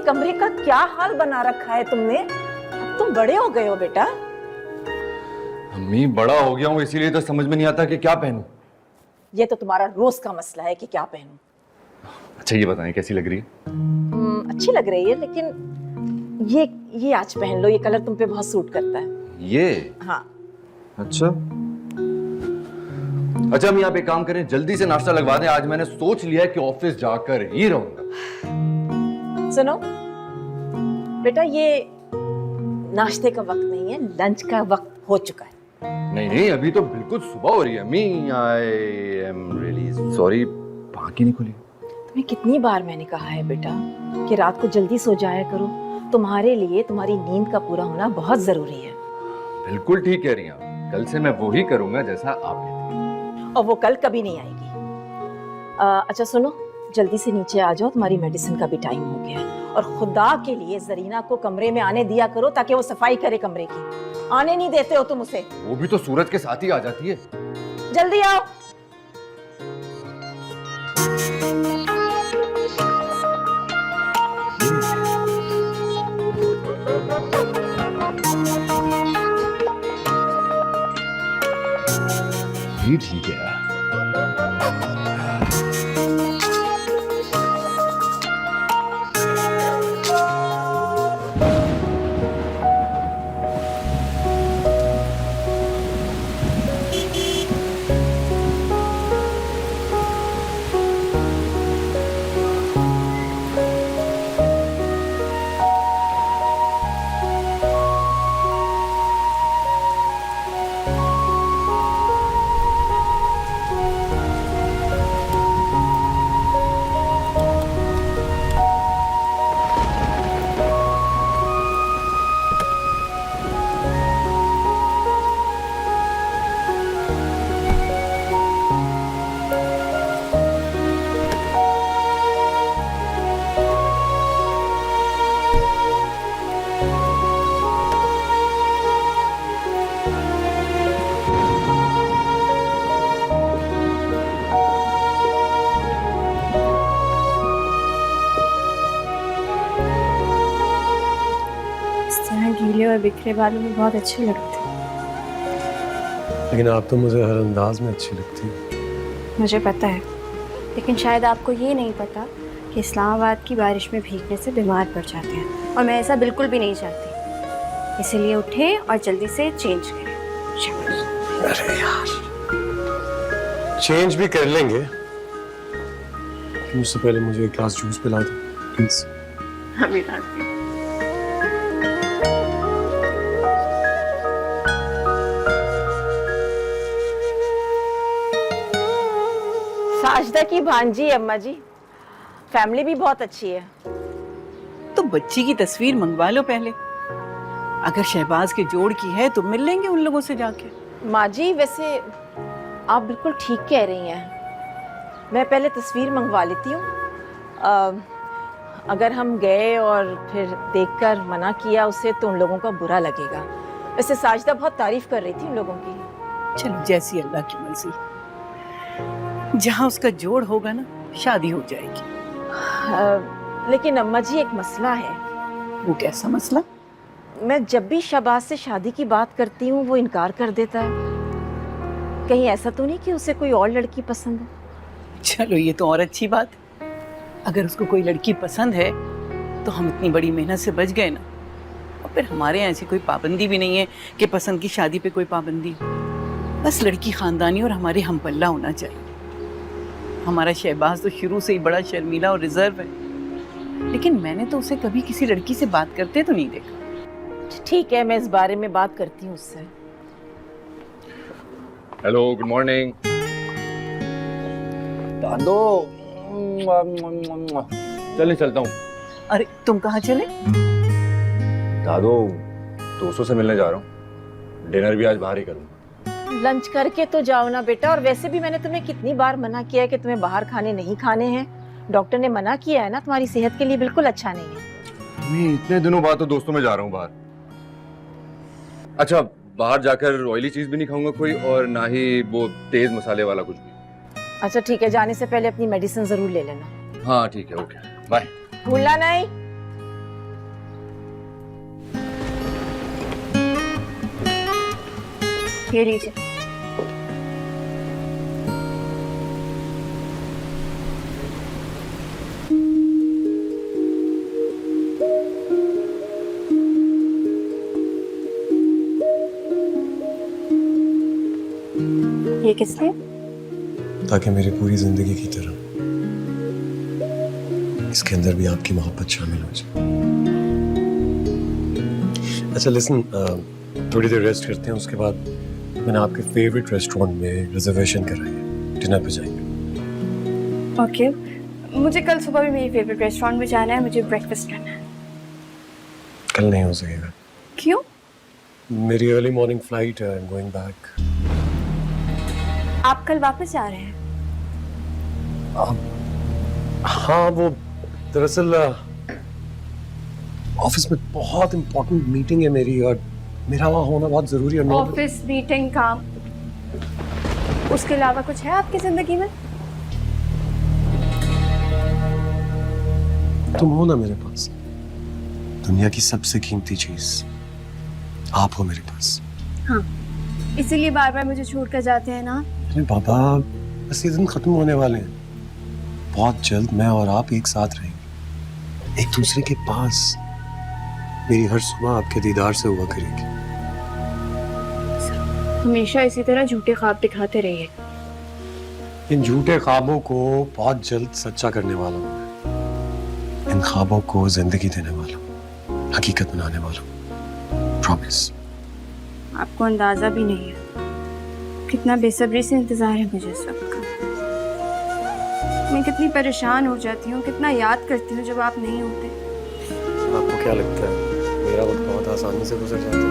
कमरे का क्या हाल बना रखा है तुमने? अब तुम बड़े हो गए हो बेटा। अम्मी बड़ा हो गया हूँ इसीलिए तो समझ में नहीं आता कि क्या पहनूं। ये तो तुम्हारा रोज का मसला है कि क्या पहनूं। अच्छा ये बताएं कैसी लग रही है? अच्छी लग रही है, लेकिन ये आज पहन लो, ये कलर तुम पे बहुत सूट करता है। ये? हाँ। अच्छा अच्छा अम्मी आप एक काम करें, जल्दी से नाश्ता लगवा दें। आज मैंने सोच लिया है कि ऑफिस जाकर ही रहूंगा। सुनो बेटा, ये नाश्ते का वक्त नहीं है, लंच का वक्त हो चुका है। नहीं नहीं अभी तो बिल्कुल सुबह हो रही है अम्मी। आई एम रियली सॉरी, आँख ही नहीं खुली। तुम्हें कितनी बार मैंने कहा है बेटा कि रात को जल्दी सो जाया करो। तुम्हारे लिए तुम्हारी नींद का पूरा होना बहुत जरूरी है। बिल्कुल ठीक कह रही हैं, कल से मैं वो ही करूंगा जैसा आप कहती हैं। और वो कल कभी नहीं आएगी। अच्छा सुनो, जल्दी से नीचे आ जाओ, तुम्हारी मेडिसिन का भी टाइम हो गया है। और खुदा के लिए जरीना को कमरे में आने दिया करो ताकि वो सफाई करे कमरे की। आने नहीं देते हो तुम उसे। वो भी तो सूरज के साथ ही आ जाती है। जल्दी आओ। ये ठीक है। गीले और बिखरे बालों में बहुत अच्छे लगते हैं। लेकिन आप तो मुझे हर अंदाज में अच्छी लगती है। मुझे पता है, लेकिन शायद आपको ये नहीं पता कि इस्लामाबाद की बारिश में भीगने से बीमार पड़ जाते हैं, और मैं ऐसा बिल्कुल भी नहीं चाहती। इसीलिए उठे और जल्दी से चेंज करें। अरे यार, चेंज भी कर लेंगे, उससे पहले मुझे एक ग्लास जूस पिला दो प्लीज। अभी लाती हूँ। साजदा की भांजी अम्मा जी, फैमिली भी बहुत अच्छी है। तो बच्ची की तस्वीर मंगवा लो पहले। अगर शहबाज के जोड़ की है तो मिल लेंगे उन लोगों से जाके। माँ जी वैसे आप बिल्कुल ठीक कह रही हैं, मैं पहले तस्वीर मंगवा लेती हूँ। अगर हम गए और फिर देखकर मना किया उसे तो उन लोगों का बुरा लगेगा। वैसे साजदा बहुत तारीफ कर रही थी उन लोगों की। चलो जैसी अल्लाह की मर्जी, जहाँ उसका जोड़ होगा ना शादी हो जाएगी। लेकिन अम्मा जी एक मसला है। वो कैसा मसला? मैं जब भी शहबाज से शादी की बात करती हूँ वो इनकार कर देता है। कहीं ऐसा तो नहीं कि उसे कोई और लड़की पसंद है? चलो ये तो और अच्छी बात है। अगर उसको कोई लड़की पसंद है तो हम इतनी बड़ी मेहनत से बच गए ना। और फिर हमारे यहाँ ऐसी कोई पाबंदी भी नहीं है कि पसंद की शादी पे कोई पाबंदी। बस लड़की खानदानी और हमारे हम पल्ला होना चाहिए। हमारा शहबाज तो शुरू से ही बड़ा शर्मीला और रिजर्व है, लेकिन मैंने तो उसे कभी किसी लड़की से बात करते तो नहीं देखा। ठीक है, मैं इस बारे में बात करती हूँ उससे। Hello good morning. दादो चलिए चलता हूँ। अरे तुम कहाँ चले? दादो दोस्तों से मिलने जा रहा हूँ, डिनर भी आज बाहर ही करूँगा। लंच करके तो जाओ ना बेटा। और वैसे भी मैंने तुम्हें कितनी बार मना किया है कि तुम्हें बाहर खाने नहीं खाने हैं। डॉक्टर ने मना किया है ना, तुम्हारी सेहत के लिए बिल्कुल अच्छा नहीं है। मैं इतने दिनों बाद तो दोस्तों में जा रहा हूँ बाहर। अच्छा बाहर जाकर ऑयली चीज भी नहीं खाऊंगा कोई, और ना ही वो तेज मसाले वाला कुछ भी। अच्छा ठीक है, जाने से पहले अपनी मेडिसिन जरूर ले लेना। हाँ ठीक है, ओके बाय। भूलना नहीं। ये लीजिए। ये किसने? ताकि मेरी पूरी जिंदगी की तरह इसके अंदर भी आपकी मोहब्बत शामिल हो जाए। अच्छा लिसन, थोड़ी देर रेस्ट करते हैं, उसके बाद मैंने आपके फेवरेट रेस्टोरेंट में रिजर्वेशन कराई है, डिनर पे जाएंगे। ओके, मुझे कल सुबह भी मेरी फेवरेट रेस्टोरेंट में जाना है, मुझे ब्रेकफास्ट करना है। कल नहीं हो सकेगा, क्यों? मेरी अर्ली मॉर्निंग फ्लाइट है, आई एम गोइंग बैक। आप कल वापस जा रहे हैं? हाँ, वो दरअसल ऑफिस में बहुत इंपॉर्टेंट मीटिंग है मेरी, और मेरा वहाँ होना बहुत जरूरी है। ऑफिस मीटिंग, काम, उसके अलावा कुछ है आपकी जिंदगी में? तुम हो ना मेरे पास, दुनिया की सबसे कीमती चीज आप हो मेरे पास। हाँ, इसीलिए बार बार मुझे छोड़ कर जाते हैं ना। अरे बाबा, बस ये दिन खत्म होने वाले हैं, बहुत जल्द मैं और आप एक साथ रहेंगे, एक दूसरे के पास। मेरी हर सुबह आपके दीदार से हुआ करेगी। हमेशा इसी तरह झूठे ख्वाब दिखाते रहिए। इन झूठे ख्वाबों को बहुत जल्द सच्चा करने वाला हूँ मैं। इन ख्वाबों को जिंदगी देने वाला हूँ, हकीकत बनाने वाला हूँ, प्रॉमिस। आपको अंदाजा भी नहीं है कितना बेसब्री से इंतजार है मुझे सबका। मैं कितनी परेशान हो जाती हूँ, कितना याद करती हूँ जब आप नहीं होते। आपको क्या लगता है मेरा वक्त बहुत आसानी से गुजर जाता है?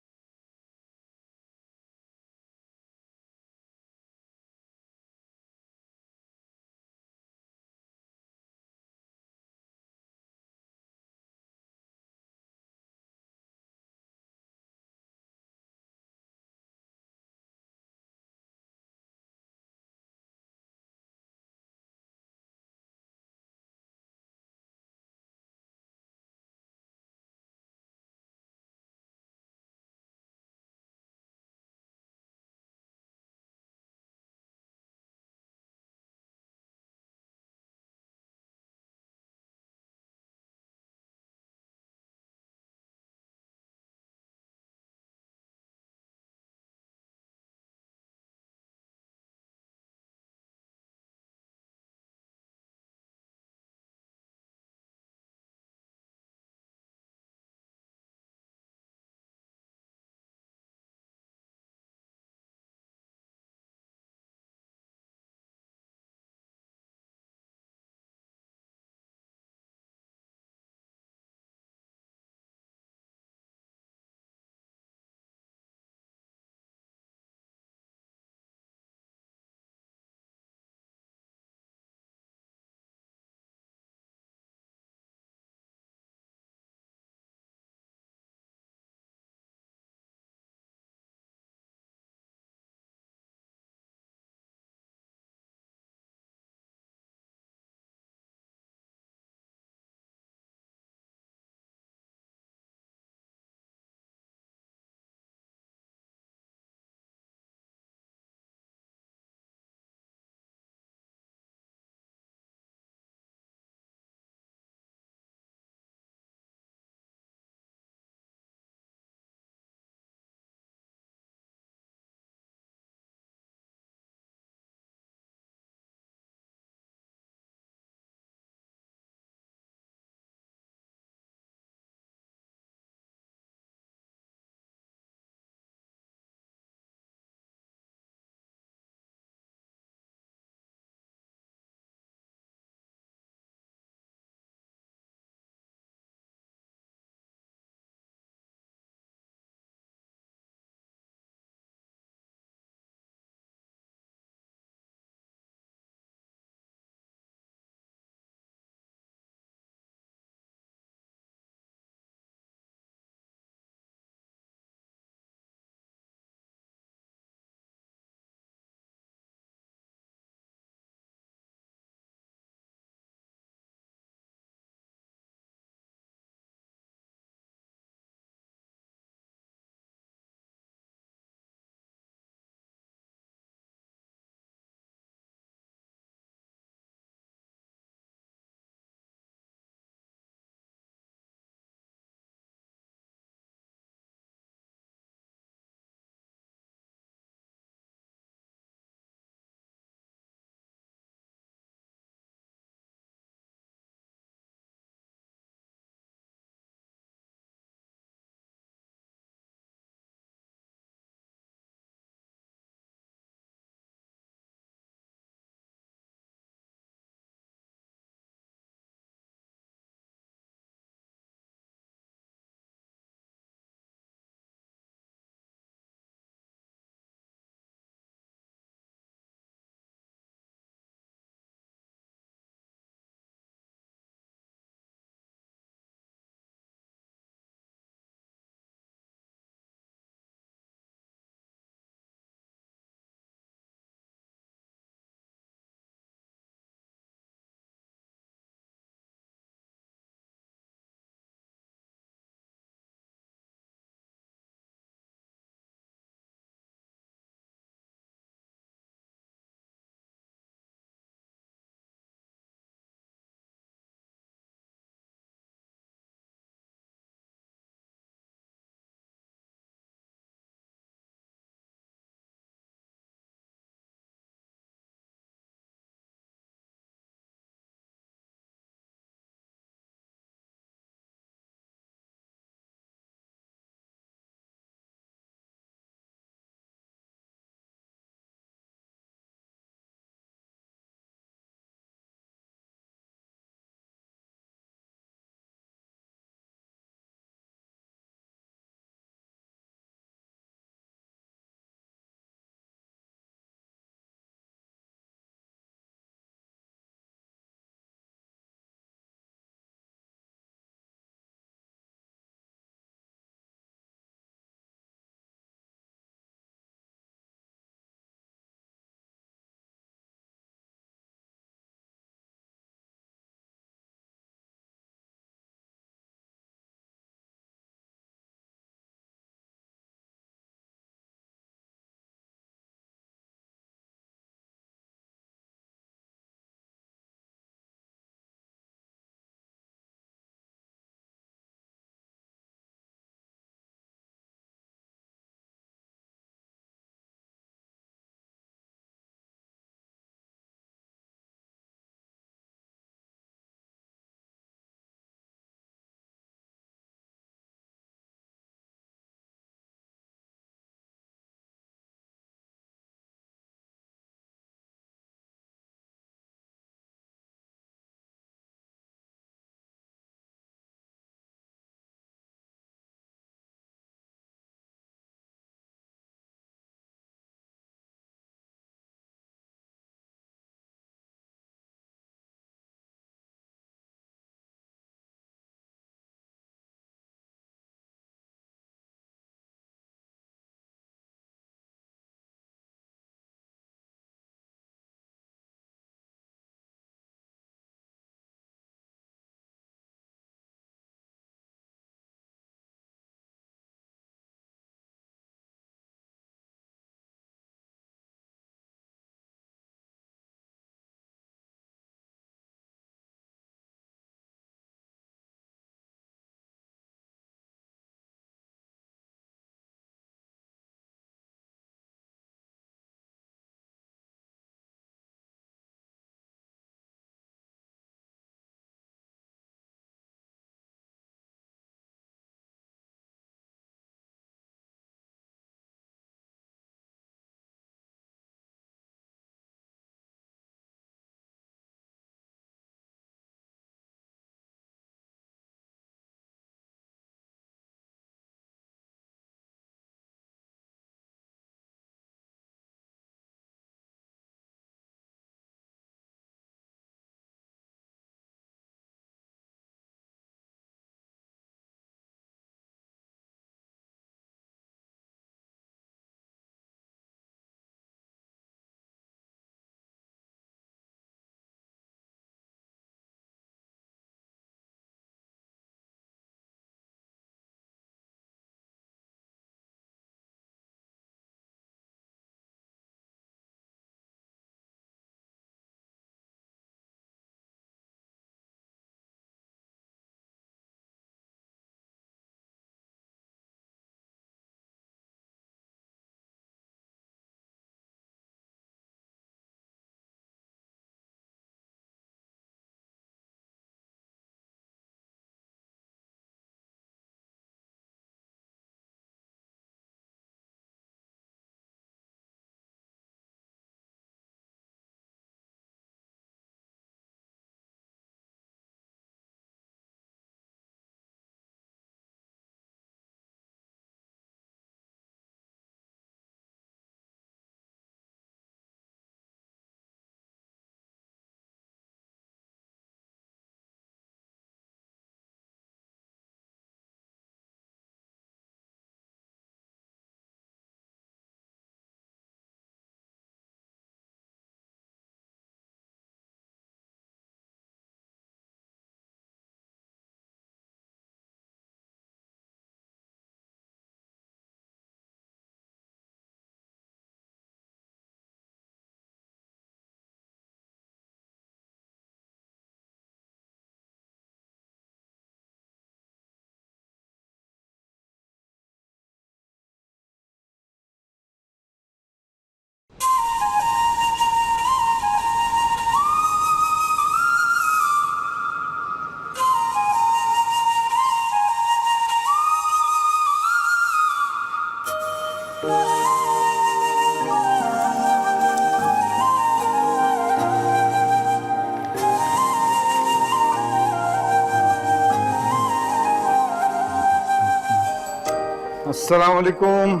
अस्सलाम वालेकुम।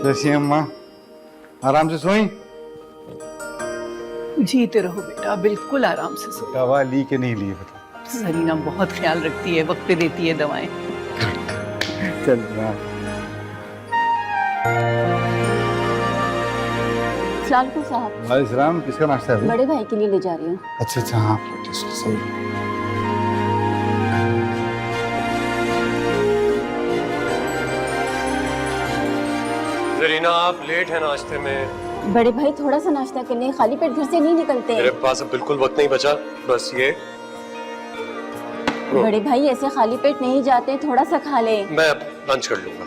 कैसी हैं अम्मा? आराम से सोई? जीते रहो बेटा, बिल्कुल आराम से सो। दवा ली कि नहीं ली बता। जरीना बहुत ख्याल रखती है, वक्त पे देती है दवाएं। चल रहा। सलाम साहब, वालेकुम, किसका नाश्ता है? बड़े भाई के लिए ले जा रही हूँ। अच्छा अच्छा, हाँ सही। जरीना आप लेट हैं नाश्ते में। बड़े भाई थोड़ा सा नाश्ता करने, खाली पेट घर से नहीं निकलते। मेरे पास अब बिल्कुल वक्त नहीं बचा, बस ये। बड़े भाई ऐसे खाली पेट नहीं जाते, थोड़ा सा खा ले। मैं अब लंच कर लूंगा।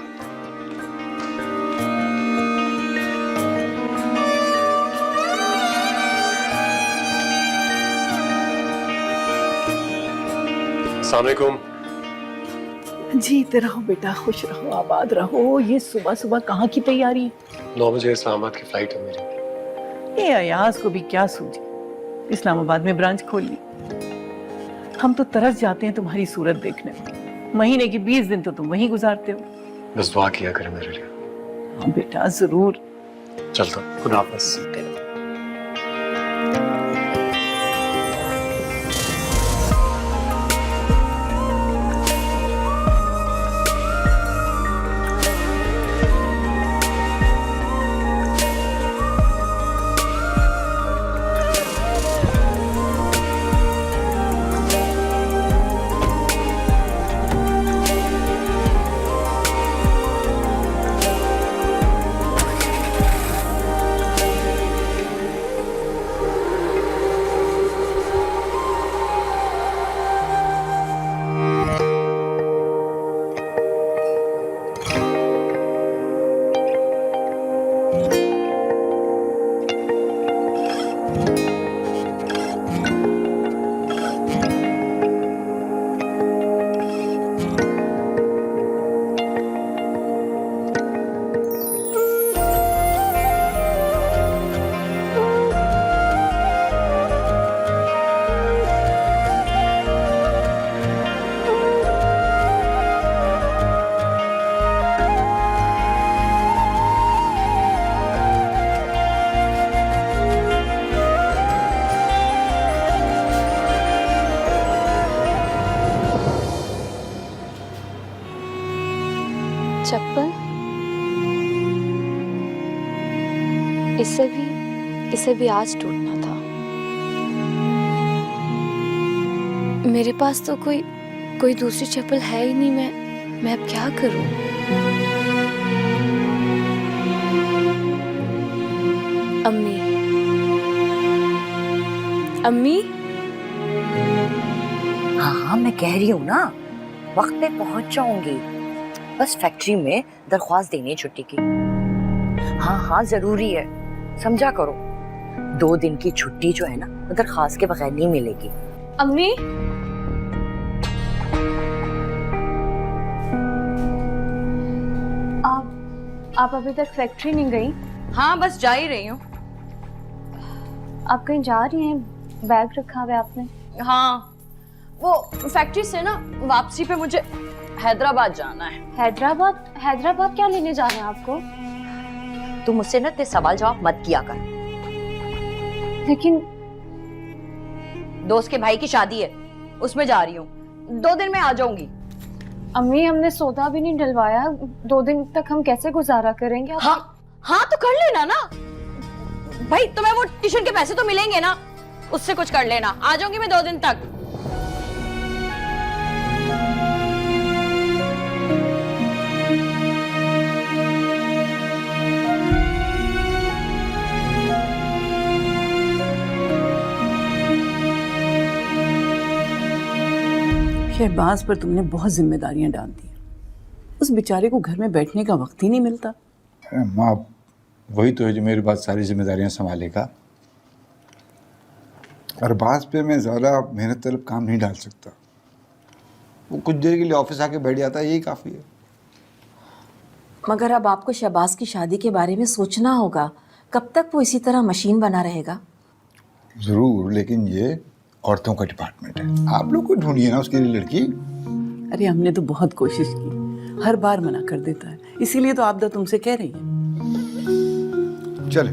अस्सलाम वालेकुम। जीते रहो बेटा, खुश रहो, आबाद रहो। ये सुबह सुबह कहाँ की तैयारी है? 9 बजे इस्लामाबाद की फ्लाइट है मेरी। ये अयाज को भी क्या सूझी, इस्लामाबाद में ब्रांच खोल ली। हम तो तरस जाते हैं तुम्हारी सूरत देखने में। महीने की 20 दिन तो तुम वहीं गुजारते हो। बस दुआ किया करें मेरे लिए। हाँ बेटा, जरूर। चलता हूं, खुदा हाफिज़। चप्पल इसे भी आज टूटना था। मेरे पास तो कोई दूसरी चप्पल है ही नहीं। मैं अब क्या करूं? अम्मी, अम्मी। हाँ मैं कह रही हूँ ना, वक्त पे पहुंच जाऊंगी। बस फैक्ट्री में दरख्वास्त देनी है छुट्टी की। हाँ जरूरी है, समझा करो। 2 दिन की छुट्टी जो है ना, वो दरख्वास्त के बगैर नहीं मिलेगी। अम्मी, आप अभी तक फैक्ट्री नहीं गई? हाँ बस जा ही रही हूँ। आप कहीं जा रही हैं? बैग रखा हुआ है आपने? हाँ, वो फैक्ट्री से ना वापसी पे मुझे हैदराबाद जाना है। हैदराबाद क्या लेने जाना है आपको? तू मुझसे ना ते सवाल जवाब मत किया कर। लेकिन दोस्त के भाई की शादी है, उसमें जा रही हूँ। 2 दिन में आ जाऊंगी। अम्मी, हमने सौदा भी नहीं डलवाया। 2 दिन तक हम कैसे गुजारा करेंगे? हाँ तो कर लेना ना भाई, तुम्हें वो ट्यूशन के पैसे तो मिलेंगे ना, उससे कुछ कर लेना। आ जाऊंगी मैं 2 दिन तक। शहबाज पर तुमने बहुत जिम्मेदारियां डाल दी। उस बेचारे को घर में बैठने का वक्त ही नहीं मिलता। माँ, वही तो है जो मेरे पास सारी जिम्मेदारियां संभालेगा। और बात पे मैं ज़्यादा मेहनत तलब काम नहीं डाल सकता। वो कुछ देर के लिए ऑफिस आके बैठ जाता है, यही काफ़ी है। मगर अब आपको शहबाज की शादी के बारे में सोचना होगा। कब तक वो इसी तरह मशीन बना रहेगा? जरूर, लेकिन ये औरतों का डिपार्टमेंट है, आप लोग को ढूंढिए ना उसके लिए लड़की। अरे हमने तो बहुत कोशिश की, हर बार मना कर देता है, इसीलिए तो आपदा तुमसे कह रही है। चले,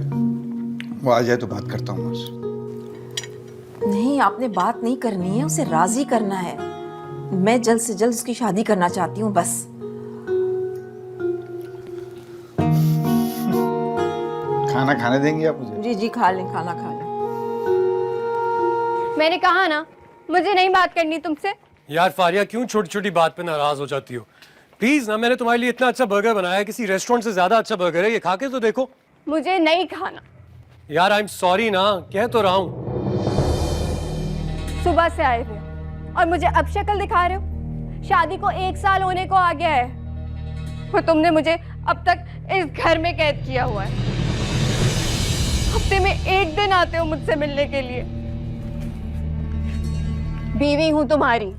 वो आ जाए तो बात करता हूँ उससे। नहीं, आपने बात नहीं करनी है, उसे राजी करना है। मैं जल्द से जल्द उसकी शादी करना चाहती हूँ बस। खाना खाने देंगे आप मुझे? जी जी, खा लें, खाना खा लें। मैंने कहा ना, मुझे नहीं बात करनी तुमसे। यार फारिया, क्यों छोटी छोटी बात पे नाराज हो जाती हो? प्लीज ना, मैंने तुम्हारे लिए इतना अच्छा बर्गर बनाया है, किसी रेस्टोरेंट से ज्यादा अच्छा बर्गर है, ये खा के तो देखो। मुझे नहीं खाना। यार आई एम सॉरी ना, कह तो रहा हूँ। सुबह से आए हुए हो और मुझे अब शक्ल दिखा रहे हो। शादी को 1 साल होने को आ गया है और तुमने मुझे अब तक इस घर में कैद किया हुआ है। हफ्ते में 1 दिन आते हो मुझसे मिलने के लिए। बीवी हूं तुम्हारी,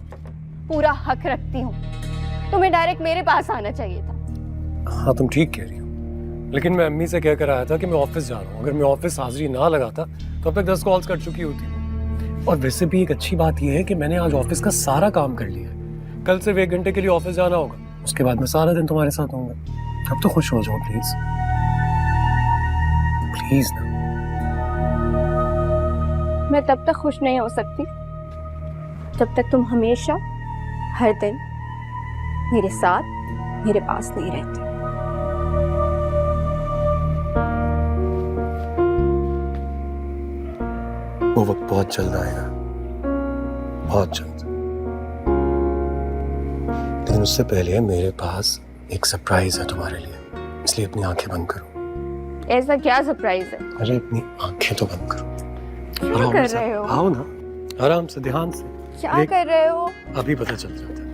पूरा हक रखती हूँ। तुम्हें डायरेक्ट मेरे पास आना चाहिए था। हाँ तुम ठीक कह रही हो, लेकिन मैं अम्मी से कह कर आया था कि मैं ऑफिस जा रहा हूँ। अगर मैं ऑफिस हाजिरी ना लगाता तो अब तक 10 कॉल्स कर चुकी होती। और वैसे भी एक अच्छी बात यह है कि मैंने आज ऑफिस का सारा काम कर लिया है। कल सिर्फ 1 घंटे के लिए ऑफिस जाना होगा, उसके बाद मैं सारा दिन तुम्हारे साथ होऊंगा। अब तो खुश हो जाओ प्लीज, प्लीज ना। मैं तब तक खुश नहीं हो सकती जब तक तुम हमेशा हर दिन मेरे साथ मेरे पास नहीं रहते। वो वक्त बहुत जल्द आएगा, बहुत जल्द। लेकिन उससे पहले मेरे पास एक सरप्राइज है तुम्हारे लिए, इसलिए अपनी आंखें बंद करो। ऐसा क्या सरप्राइज है? अरे अपनी आंखें तो बंद करो। क्या आओ कर मेरे साथ, रहे हो? आओ ना, आराम से, ध्यान से। क्या कर रहे हो? अभी पता चल जाता है।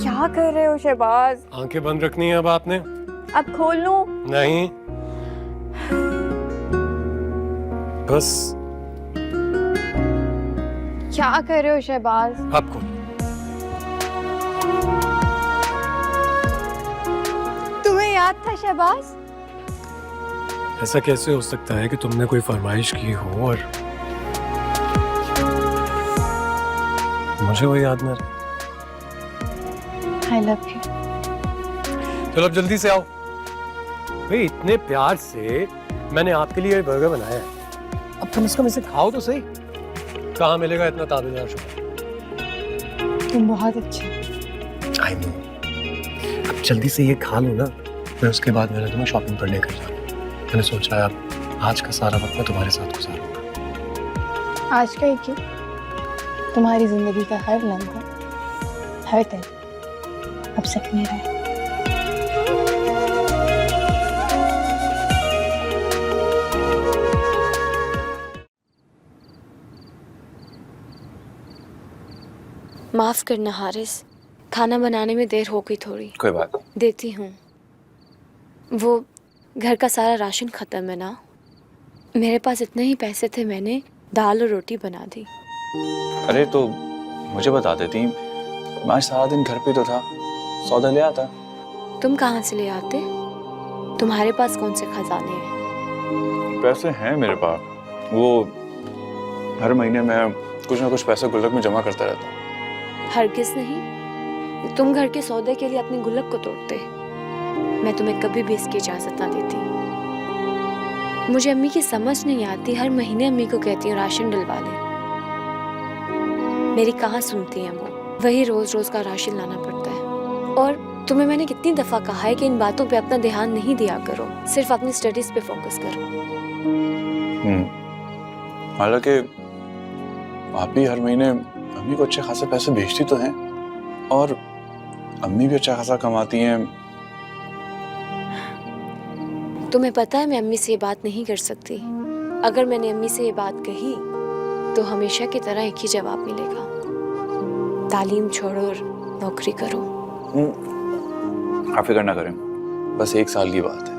क्या कर रहे हो शहबाज? आंखें बंद रखनी है अब आपने। अब खोल लूं? नहीं, बस क्या कर रहे हो शहबाज? आपको। तुम्हें याद था शहबाज? ऐसा कैसे हो सकता है कि तुमने कोई फरमाइश की हो और मुझे वो याद ना रहे? I love you. चलो अब जल्दी से आओ भाई, इतने प्यार से मैंने आपके लिए बर्गर बनाया है, अब कम से कम इसे खाओ तो सही। कहाँ मिलेगा इतना ताबेदार शुक्र। तुम बहुत अच्छे। I know. अब जल्दी से ये खा लो ना, फिर उसके बाद मैंने तुम्हें शॉपिंग पर लेकर जाना। मैंने सोचा अब आज का सारा वक्त मैं तुम्हारे साथ गुजारूंगा। आज का ही क्यों, तुम्हारी जिंदगी का हर लम्हा, हर दिन अब सच मेरा है। माफ करना हारिस, खाना बनाने में देर हो गई थोड़ी। कोई बात नहीं। देती हूँ। वो घर का सारा राशन खत्म है ना, मेरे पास इतने ही पैसे थे, मैंने दाल और रोटी बना दी। अरे तो मुझे बता देती, मैं आज सारा दिन घर पे तो था, सौदा ले आता। तुम कहाँ से ले आते? तुम्हारे पास कौन से खजाने हैं? पैसे हैं मेरे पास, वो हर महीने मैं कुछ ना कुछ पैसे गुल्लक में जमा करता रहता हूँ। हरगिज नहीं, तुम घर के सौदे के लिए अपनी गुल्लक को तोड़ते। मैं तुम्हें कभी भी इसकी इजाजत ना देती। मुझे अम्मी की समझ नहीं आती, हर महीने अम्मी को कहती हूँ राशन डलवा ले, मेरी कहाँ सुनती हैं वो। वही रोज रोज का राशन लाना पड़ता है। और तुम्हें मैंने कितनी दफा कहा है कि इन बातों पे अपना ध्यान नहीं दिया करो, सिर्फ अपनी स्टडीज पे फोकस करो। हालांकि आप भी हर महीने अम्मी को अच्छे खासे पैसे भेजती तो हैं, और अम्मी भी अच्छा खासा कमाती हैं। तुम्हें पता है मैं अम्मी से ये बात नहीं कर सकती। अगर मैंने अम्मी से ये बात कही तो हमेशा की तरह एक ही जवाब मिलेगा, तालीम छोड़ो और नौकरी करो। आप फिक्र ना करें, बस 1 साल की बात है,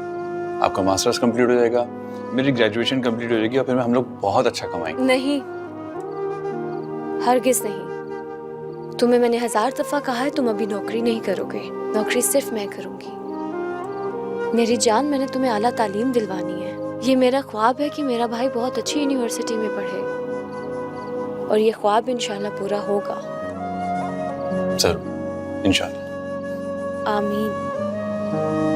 आपका मास्टर्स कंप्लीट हो जाएगा, मेरी ग्रेजुएशन कंप्लीट हो जाएगी और फिर हम लोग बहुत अच्छा कमाएंगे। नहीं, हरगिज नहीं। तुम्हें मैंने 1000 दफा कहा है तुम अभी नौकरी नहीं करोगे, नौकरी सिर्फ मैं करूंगी। मेरी जान, मैंने तुम्हें आला तालीम दिलवानी है। ये मेरा ख्वाब है कि मेरा भाई बहुत अच्छी यूनिवर्सिटी में पढ़े, और ये ख्वाब इंशाल्लाह पूरा होगा। जरूर, इंशाल्लाह। आमीन।